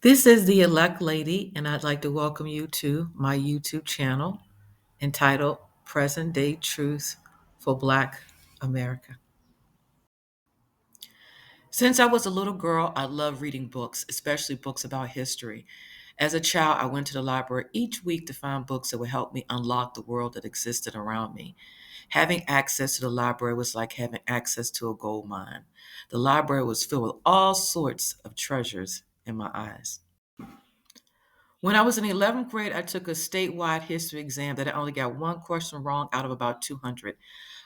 This is the elect lady, and I'd like to welcome you to my YouTube channel entitled Present Day Truth for Black America. Since I was a little girl, I loved reading books, especially books about history. As a child, I went to the library each week to find books that would help me unlock the world that existed around me. Having access to the library was like having access to a gold mine. The library was filled with all sorts of treasures in my eyes. When I was in the 11th grade, I took a statewide history exam that I only got one question wrong out of about 200.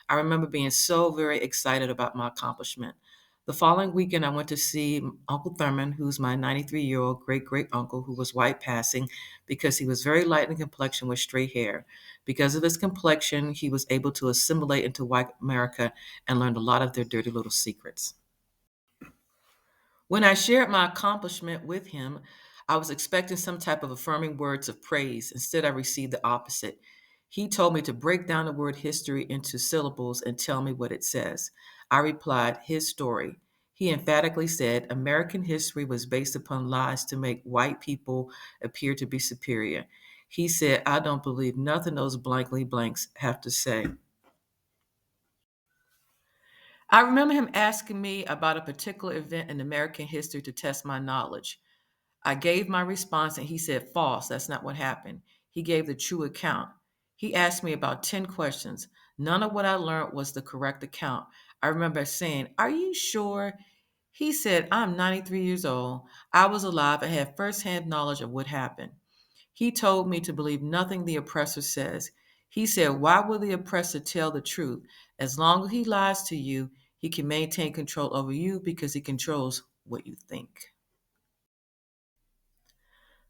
I remember being so very excited about my accomplishment. The following weekend, I went to see Uncle Thurman, who's my 93-year-old great great uncle who was white passing because he was very light in complexion with straight hair. Because of his complexion, he was able to assimilate into white America and learned a lot of their dirty little secrets. When I shared my accomplishment with him, I was expecting some type of affirming words of praise. Instead, I received the opposite. He told me to break down the word history into syllables and tell me what it says. I replied, his story. He emphatically said American history was based upon lies to make white people appear to be superior. He said, I don't believe nothing those blankly blanks have to say. I remember him asking me about a particular event in American history to test my knowledge. I gave my response and he said, false, that's not what happened. He gave the true account. He asked me about 10 questions. None of what I learned was the correct account. I remember saying, are you sure? He said, I'm 93 years old. I was alive and had firsthand knowledge of what happened. He told me to believe nothing the oppressor says. He said, why will the oppressor tell the truth? As long as he lies to you, he can maintain control over you because he controls what you think.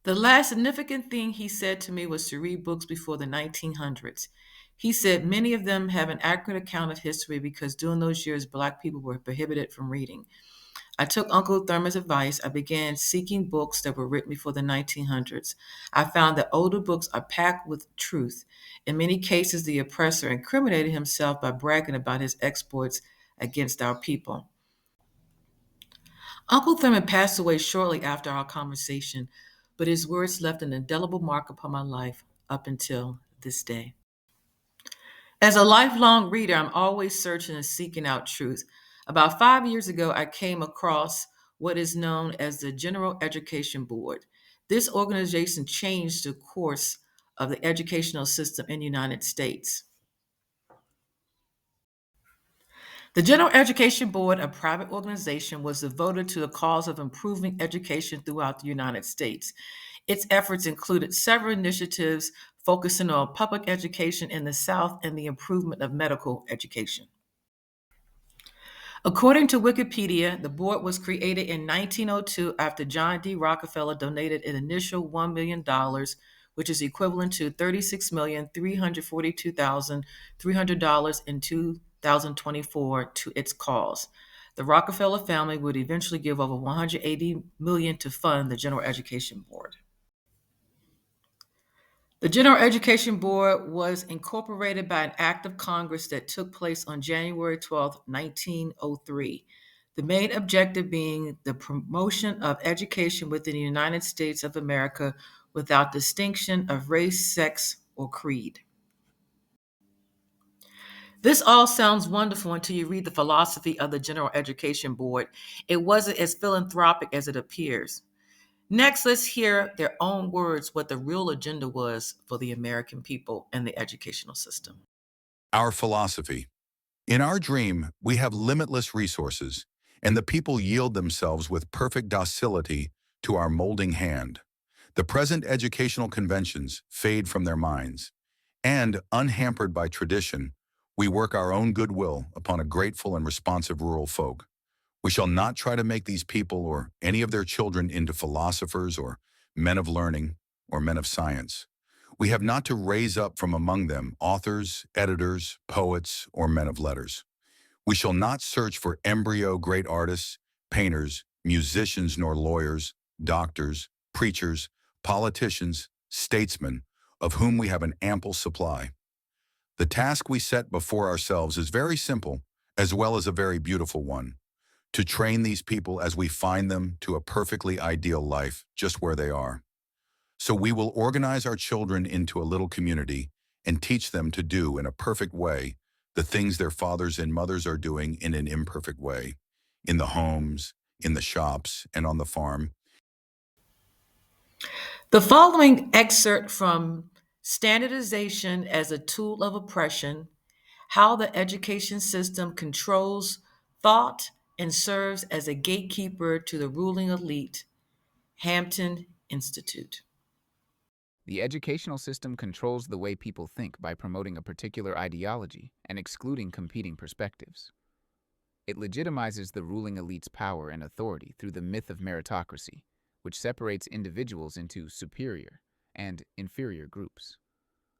The last significant thing he said to me was to read books before the 1900s. He said many of them have an accurate account of history because during those years, Black people were prohibited from reading. I took Uncle Thurman's advice. I began seeking books that were written before the 1900s. I found that older books are packed with truth. In many cases, the oppressor incriminated himself by bragging about his exploits against our people. Uncle Thurman passed away shortly after our conversation, but his words left an indelible mark upon my life up until this day. As a lifelong reader, I'm always searching and seeking out truth. About 5 years ago, I came across what is known as the General Education Board. This organization changed the course of the educational system in the United States. The General Education Board, a private organization, was devoted to the cause of improving education throughout the United States. Its efforts included several initiatives focusing on public education in the South and the improvement of medical education. According to Wikipedia, the board was created in 1902 after John D. Rockefeller donated an initial $1 million, which is equivalent to $36,342,300 in 2024, to its cause. The Rockefeller family would eventually give over $180 million to fund the General Education Board. The General Education Board was incorporated by an act of Congress that took place on January 12, 1903. The main objective being the promotion of education within the United States of America without distinction of race, sex, or creed. This all sounds wonderful until you read the philosophy of the General Education Board. It wasn't as philanthropic as it appears. Next, let's hear their own words what the real agenda was for the American people and the educational system. Our philosophy. In our dream, we have limitless resources, and the people yield themselves with perfect docility to our molding hand. The present educational conventions fade from their minds, and, unhampered by tradition, we work our own goodwill upon a grateful and responsive rural folk. We shall not try to make these people or any of their children into philosophers or men of learning or men of science. We have not to raise up from among them authors, editors, poets, or men of letters. We shall not search for embryo great artists, painters, musicians, nor lawyers, doctors, preachers, politicians, statesmen, of whom we have an ample supply. The task we set before ourselves is very simple, as well as a very beautiful one: to train these people as we find them to a perfectly ideal life just where they are. So we will organize our children into a little community and teach them to do in a perfect way the things their fathers and mothers are doing in an imperfect way, in the homes, in the shops, and on the farm. The following excerpt from Standardization as a Tool of Oppression: How the Education System Controls Thought and Serves as a Gatekeeper to the Ruling Elite, Hampton Institute. The educational system controls the way people think by promoting a particular ideology and excluding competing perspectives. It legitimizes the ruling elite's power and authority through the myth of meritocracy, which separates individuals into superior and inferior groups.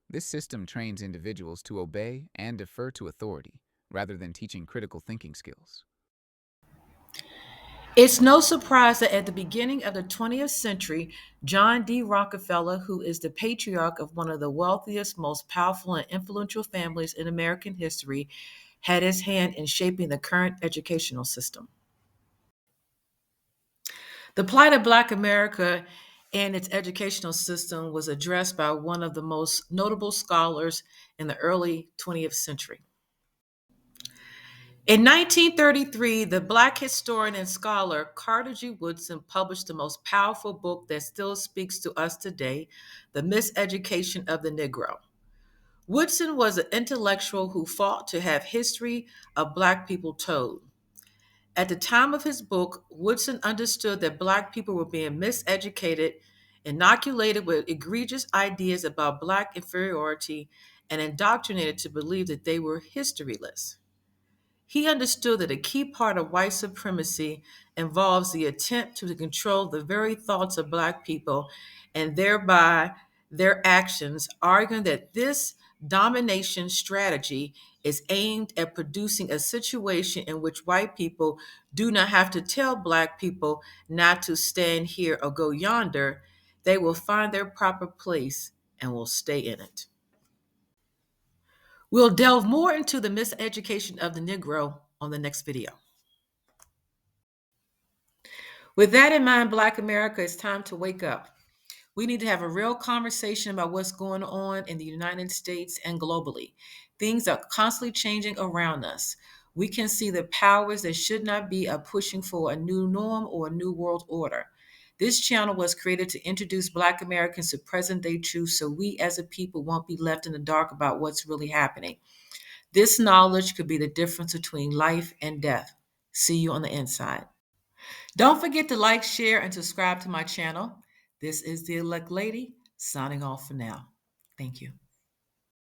This system trains individuals to obey and defer to authority, rather than teaching critical thinking skills. It's no surprise that at the beginning of the 20th century, John D. Rockefeller, who is the patriarch of one of the wealthiest, most powerful, and influential families in American history, had his hand in shaping the current educational system. The plight of Black America and its educational system was addressed by one of the most notable scholars in the early 20th century. In 1933, the Black historian and scholar Carter G. Woodson published the most powerful book that still speaks to us today, The Miseducation of the Negro. Woodson was an intellectual who fought to have history of Black people told. At the time of his book, Woodson understood that Black people were being miseducated, inoculated with egregious ideas about Black inferiority, and indoctrinated to believe that they were historyless. He understood that a key part of white supremacy involves the attempt to control the very thoughts of Black people and thereby their actions, arguing that this domination strategy is aimed at producing a situation in which white people do not have to tell Black people not to stand here or go yonder. They will find their proper place and will stay in it. We'll delve more into the miseducation of the Negro on the next video. With that in mind, Black America, it's time to wake up. We need to have a real conversation about what's going on in the United States and globally. Things are constantly changing around us. We can see the powers that should not be are pushing for a new norm or a new world order. This channel was created to introduce Black Americans to present day truth so we as a people won't be left in the dark about what's really happening. This knowledge could be the difference between life and death. See you on the inside. Don't forget to like, share, and subscribe to my channel. This is the Elect Lady signing off for now. Thank you.